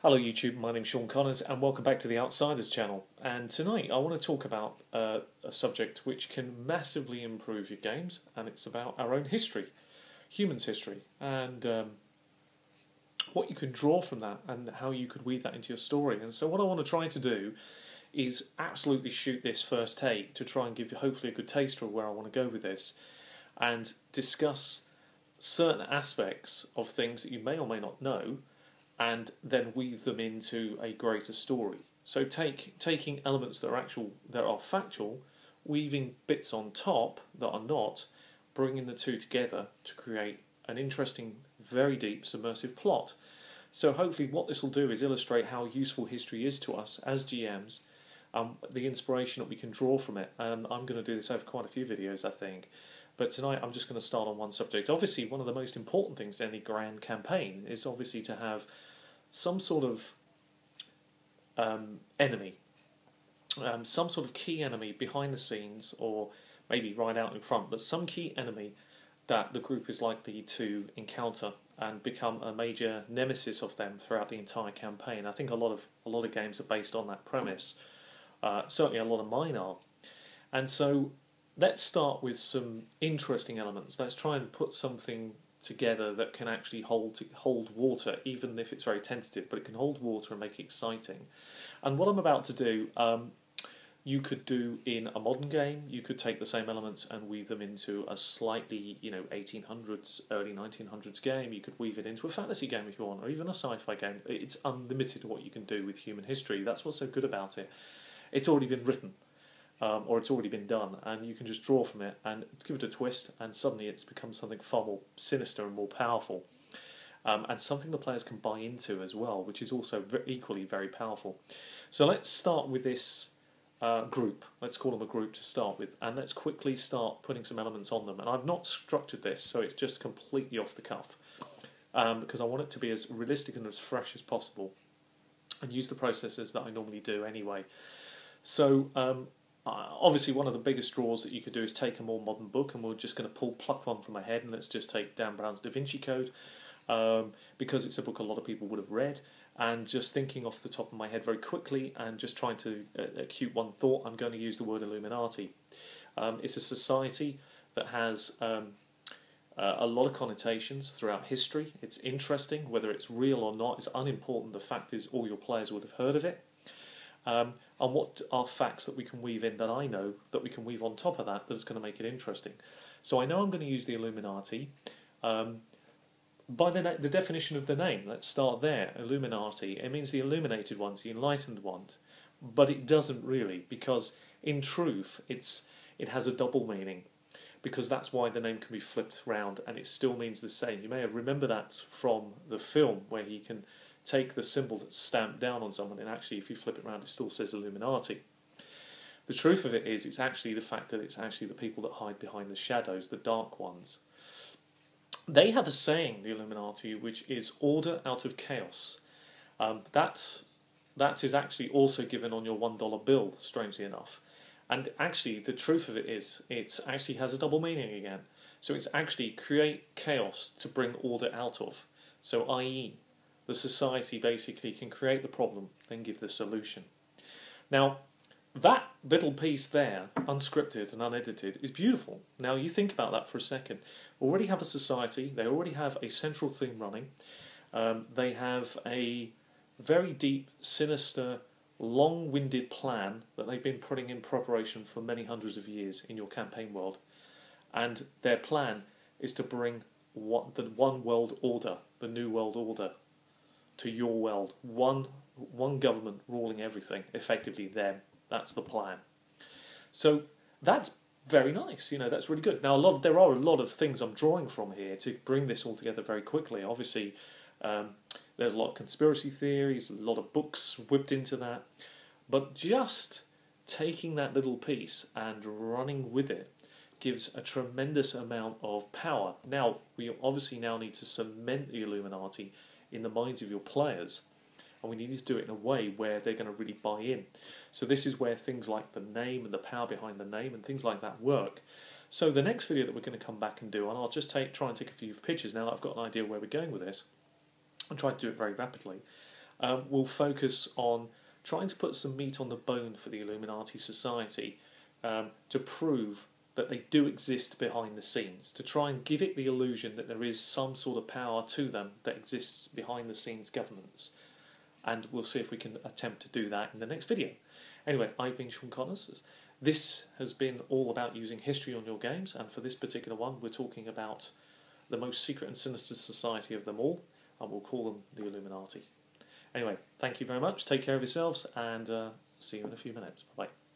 Hello YouTube, my name's Sean Connors and welcome back to the Outsiders channel. And tonight I want to talk about a subject which can massively improve your games, and it's about our own history, humans' history, and what you can draw from that and how you could weave that into your story. And so what I want to try to do is absolutely shoot this first take to try and give you hopefully a good taster of where I want to go with this, and discuss certain aspects of things that you may or may not know, and then weave them into a greater story. So taking elements that are factual, weaving bits on top that are not, bringing the two together to create an interesting, very deep, submersive plot. So hopefully what this will do is illustrate how useful history is to us as GMs, the inspiration that we can draw from it. And I'm going to do this over quite a few videos, I think. But tonight I'm just going to start on one subject. Obviously, one of the most important things in any grand campaign is obviously to have some sort of enemy, some sort of key enemy behind the scenes, or maybe right out in front, but some key enemy that the group is likely to encounter and become a major nemesis of them throughout the entire campaign. I think a lot of games are based on that premise. Certainly a lot of mine are. And so let's start with some interesting elements. Let's try and put something together that can actually hold water, even if it's very tentative, but it can hold water and make it exciting. And what I'm about to do, you could do in a modern game. You could take the same elements and weave them into a slightly, 1800s, early 1900s game. You could weave it into a fantasy game if you want, or even a sci-fi game. It's unlimited what you can do with human history. That's what's so good about it. It's already been written. Or it's already been done, and you can just draw from it and give it a twist, and suddenly it's become something far more sinister and more powerful, and something the players can buy into as well, which is also equally very powerful. So let's start with this group. Let's call them a group to start with, and let's quickly start putting some elements on them. And I've not structured this, so it's just completely off the cuff, because I want it to be as realistic and as fresh as possible, and use the processes that I normally do anyway. So obviously, one of the biggest draws that you could do is take a more modern book, and we're just going to pluck one from my head, and let's just take Dan Brown's Da Vinci Code, because it's a book a lot of people would have read. And just thinking off the top of my head very quickly, and just trying to acute one thought, I'm going to use the word Illuminati. It's a society that has a lot of connotations throughout history. It's interesting. Whether it's real or not is unimportant. The fact is, all your players would have heard of it. And what are facts that we can weave in, that I know, that we can weave on top of that, that's going to make it interesting. So I know I'm going to use the Illuminati. By the definition of the name, let's start there. Illuminati, it means the illuminated ones, the enlightened ones. But it doesn't really, because in truth it has a double meaning. Because that's why the name can be flipped round, and it still means the same. You may have remembered that from the film, where he can take the symbol that's stamped down on someone, and actually if you flip it around it still says Illuminati. The truth of it is, it's actually the fact that it's actually the people that hide behind the shadows, the dark ones. They have a saying, the Illuminati, which is order out of chaos. That is actually also given on your $1 bill, strangely enough. And actually the truth of it is, it actually has a double meaning again. So it's actually create chaos to bring order out of. So i.e., the society basically can create the problem, then give the solution. Now, that little piece there, unscripted and unedited, is beautiful. Now, you think about that for a second. We already have a society, they already have a central theme running, they have a very deep, sinister, long-winded plan that they've been putting in preparation for many hundreds of years in your campaign world. And their plan is to bring the one world order, the new world order, to your world. One government ruling everything, effectively them. That's the plan. So that's very nice. That's really good. Now there are a lot of things I'm drawing from here to bring this all together very quickly. Obviously, there's a lot of conspiracy theories, a lot of books whipped into that, but just taking that little piece and running with it gives a tremendous amount of power. Now, we obviously now need to cement the Illuminati in the minds of your players, and we need to do it in a way where they're going to really buy in. So this is where things like the name and the power behind the name and things like that work. So the next video that we're going to come back and do, and I'll just try and take a few pictures now that I've got an idea where we're going with this, and try to do it very rapidly. will focus on trying to put some meat on the bone for the Illuminati Society, to prove that they do exist behind the scenes, to try and give it the illusion that there is some sort of power to them that exists behind the scenes governance. And we'll see if we can attempt to do that in the next video. Anyway, I've been Sean Connors. This has been all about using history on your games, and for this particular one we're talking about the most secret and sinister society of them all, and we'll call them the Illuminati. Anyway, thank you very much, take care of yourselves, and see you in a few minutes. Bye-bye.